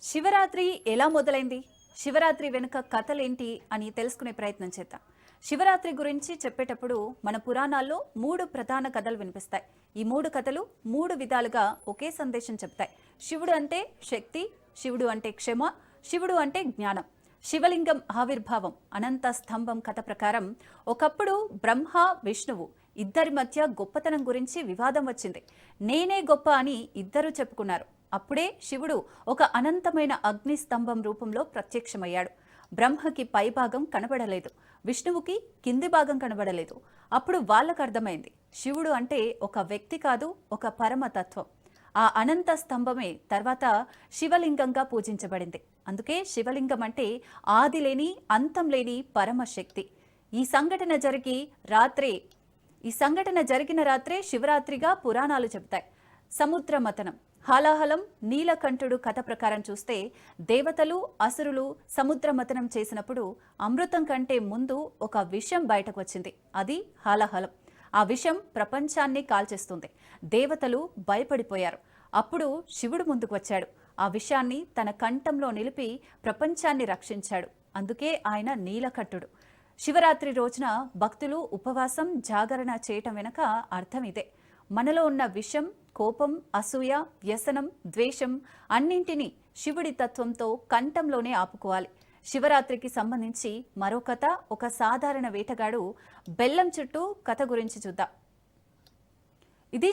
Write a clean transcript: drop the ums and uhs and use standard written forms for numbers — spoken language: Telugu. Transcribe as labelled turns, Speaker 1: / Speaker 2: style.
Speaker 1: శివరాత్రి ఎలా మొదలైంది? శివరాత్రి వెనుక కథలేంటి అని తెలుసుకునే ప్రయత్నం చేద్దాం. శివరాత్రి గురించి చెప్పేటప్పుడు మన పురాణాల్లో 3 ప్రధాన కథలు వినిపిస్తాయి. ఈ 3 కథలు 3 విధాలుగా ఒకే సందేశం చెప్తాయి. శివుడు అంటే శక్తి, శివుడు అంటే క్షమ, శివుడు అంటే జ్ఞానం. శివలింగం ఆవిర్భావం అనంత స్తంభం కథ ప్రకారం ఒకప్పుడు బ్రహ్మ, విష్ణువు ఇద్దరి మధ్య గొప్పతనం గురించి వివాదం వచ్చింది. నేనే గొప్ప అని ఇద్దరు చెప్పుకున్నారు. అప్పుడే శివుడు ఒక అనంతమైన అగ్ని స్తంభం రూపంలో ప్రత్యక్షమయ్యాడు. బ్రహ్మకి పైభాగం కనబడలేదు, విష్ణువుకి కింది భాగం కనబడలేదు. అప్పుడు వాళ్ళకు అర్థమైంది, శివుడు అంటే ఒక వ్యక్తి కాదు, ఒక పరమతత్వం. ఆ అనంత స్తంభమే తర్వాత శివలింగంగా పూజించబడింది. అందుకే శివలింగం అంటే ఆది లేని, అంతం లేని పరమశక్తి. ఈ సంఘటన జరిగిన రాత్రే శివరాత్రిగా పురాణాలు చెబుతాయి. సముద్ర మథనం, హాలాహలం, నీలకంఠుడు కథ ప్రకారం చూస్తే దేవతలు, అసురులు సముద్ర మథనం చేసినప్పుడు అమృతం కంటే ముందు ఒక విషం బయటకు వచ్చింది. అది హాలాహలం. ఆ విషం ప్రపంచాన్ని కాల్చేస్తుంది. దేవతలు భయపడిపోయారు. అప్పుడు శివుడు ముందుకు వచ్చాడు. ఆ విషయాన్ని తన కంఠంలో నిలిపి ప్రపంచాన్ని రక్షించాడు. అందుకే ఆయన నీలకంఠుడు. శివరాత్రి రోజున భక్తులు ఉపవాసం, జాగరణ చేయటం వెనక అర్థం ఇదే. మనలో ఉన్న విషం, కోపం, అసూయ, వ్యసనం, ద్వేషం అన్నింటినీ శివుడి తత్వంతో కంఠంలోనే ఆపుకోవాలి. శివరాత్రికి సంబంధించి మరో కథ, ఒక సాధారణ వేటగాడు బెల్లం చుట్టూ కథ గురించి చూద్దాం. ఇది